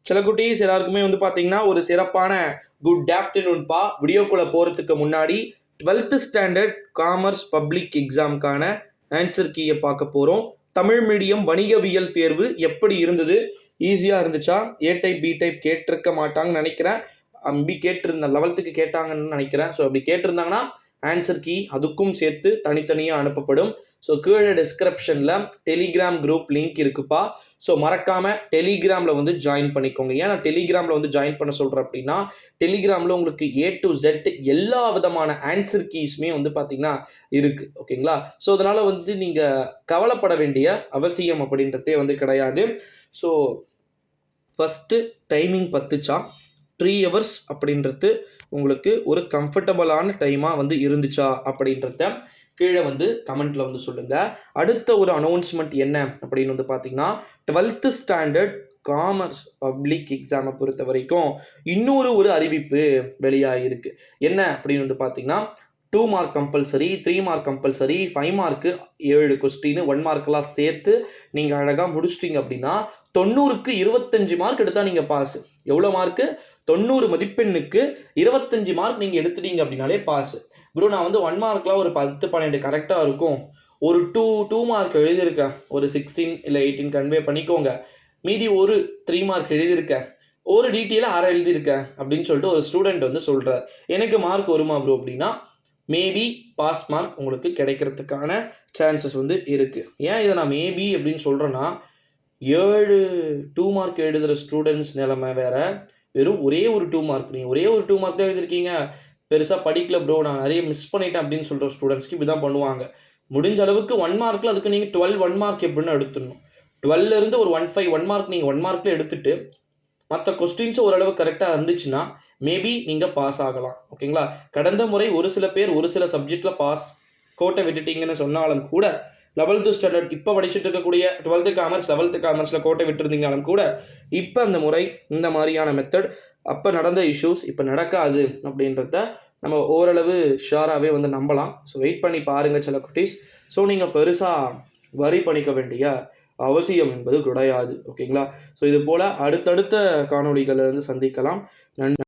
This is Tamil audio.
சில குட்டீஸ் எல்லாருக்குமே வந்து பார்த்தீங்கன்னா ஒரு சிறப்பான குட் ஆஃப்டர்நூன்பா. வீடியோக்குள்ளே போகிறதுக்கு முன்னாடி 12th ஸ்டாண்டர்ட் காமர்ஸ் பப்ளிக் எக்ஸாமுக்கான ஆன்சர் கீயை பார்க்க போகிறோம். தமிழ் மீடியம் வணிகவியல் தேர்வு எப்படி இருந்தது? ஈஸியாக இருந்துச்சா? ஏ டைப் பி டைப் கேட்டிருக்க மாட்டாங்கன்னு நினைக்கிறேன். பி கேட்டிருந்த 11th கேட்டாங்கன்னு நினைக்கிறேன். ஸோ அப்படி கேட்டிருந்தாங்கன்னா ஆன்சர் கீ அதுக்கும் சேர்த்து தனித்தனியாக அனுப்பப்படும். ஸோ கீழே டிஸ்கிரிப்ஷனில் டெலிகிராம் குரூப் லிங்க் இருக்குப்பா. ஸோ மறக்காமல் டெலிகிராமில் வந்து ஜாயின் பண்ணிக்கோங்க. ஏன் நான் டெலிகிராமில் வந்து ஜாயின் பண்ண சொல்கிறேன் அப்படின்னா, டெலிகிராமில் உங்களுக்கு A to Z எல்லா விதமான ஆன்சர் கீஸுமே வந்து பார்த்திங்கன்னா இருக்குது. ஓகேங்களா? ஸோ அதனால் வந்து நீங்கள் கவலைப்பட வேண்டிய அவசியம் அப்படின்றதே வந்து கிடையாது. ஸோ ஃபஸ்ட்டு டைமிங் பத்துச்சா? 3 hours அப்படின்றது உங்களுக்கு ஒரு கம்ஃபர்டபுளான டைமாக வந்து இருந்துச்சா அப்படின்றத கீழே வந்து கமெண்ட்டில் வந்து சொல்லுங்கள். அடுத்த ஒரு அனௌன்ஸ்மெண்ட் என்ன அப்படின்னு வந்து பார்த்தீங்கன்னா, 12th ஸ்டாண்டர்ட் காமர்ஸ் பப்ளிக் எக்ஸாமை பொறுத்த வரைக்கும் இன்னொரு ஒரு அறிவிப்பு வெளியாகிருக்கு. என்ன அப்படின்னு வந்து பார்த்தீங்கன்னா, 2 mark compulsory, 3 mark compulsory, 5 mark 7 question, 1 மார்க்கெலாம் சேர்த்து நீங்கள் அழகாக முடிச்சிட்டிங்க அப்படின்னா 90க்கு 25 மார்க் எடுத்தால் நீங்கள் பாஸு. எவ்வளோ மார்க்கு? 90 மதிப்பெண்ணுக்கு 25 மார்க் நீங்கள் எடுத்துட்டீங்க அப்படின்னாலே பாஸு. ப்ரோ நான் வந்து 1 மார்க்லாம் ஒரு 10-12 கரெக்டாக இருக்கும். ஒரு 2 மார்க் எழுதியிருக்கேன். ஒரு 16 இல்லை 18 கன்வே பண்ணிக்கோங்க. மீதி ஒரு 3 மார்க் எழுதியிருக்கேன். ஒரு டீட்டெயிலாக 6 எழுதியிருக்கேன் அப்படின்னு சொல்லிட்டு ஒரு ஸ்டூடெண்ட் வந்து சொல்கிறார். எனக்கு மார்க் வருமா ப்ரோ அப்படின்னா, மேபி பாஸ் மார்க் உங்களுக்கு கிடைக்கிறதுக்கான சான்சஸ் வந்து இருக்குது. ஏன் இதை நான் மேபி அப்படின்னு சொல்கிறேன்னா, 7 2 மார்க் எழுதுகிற ஸ்டூடெண்ட்ஸ் நிலைமை வேறு. வெறும் ஒரே ஒரு 2 மார்க், நீங்கள் ஒரே ஒரு 2 மார்க் தான் எழுதிருக்கீங்க, பெருசாக படிக்கல ப்ரோ, நான் நிறைய மிஸ் பண்ணிட்டேன் அப்படின்னு சொல்கிற ஸ்டூடெண்ட்ஸ்க்கு இப்படி தான் பண்ணுவாங்க. முடிஞ்ச அளவுக்கு 1 மார்க்கில் அதுக்கு நீங்கள் 12 1 மார்க் எப்படின்னு எடுத்துடணும். 12லேருந்து ஒரு 1 5 1 மார்க் நீங்கள் 1 மார்க்கில் எடுத்துகிட்டு மற்ற கொஸ்டின்ஸும் ஓரளவு கரெக்டாக இருந்துச்சுன்னா மேபி நீங்கள் பாஸ் ஆகலாம். ஓகேங்களா? கடந்த முறை ஒரு சில பேர் ஒரு சில சப்ஜெக்டில் பாஸ் கோட்டை விட்டுட்டீங்கன்னு சொன்னாலும் கூட 11th ஸ்டாண்டர்ட் இப்போ படிச்சுட்டு இருக்கக்கூடிய 12th காமர்ஸ் 11th காமர்ஸில் கோட்டை விட்டுருந்தீங்களும் கூட இப்போ அந்த முறை இந்த மாதிரியான மெத்தட் அப்போ நடந்த இஷ்யூஸ் இப்போ நடக்காது அப்படின்றத நம்ம ஓரளவு ஷியராகவே வந்து நம்பலாம். ஸோ வெயிட் பண்ணி பாருங்கள் சில குட்டீஸ். ஸோ நீங்கள் பெருசாக வரி பண்ணிக்க வேண்டிய அவசியம் என்பது கிடையாது. ஓகேங்களா? ஸோ இது போல் அடுத்தடுத்த காணொளிகளை வந்து சந்திக்கலாம். நன்றி.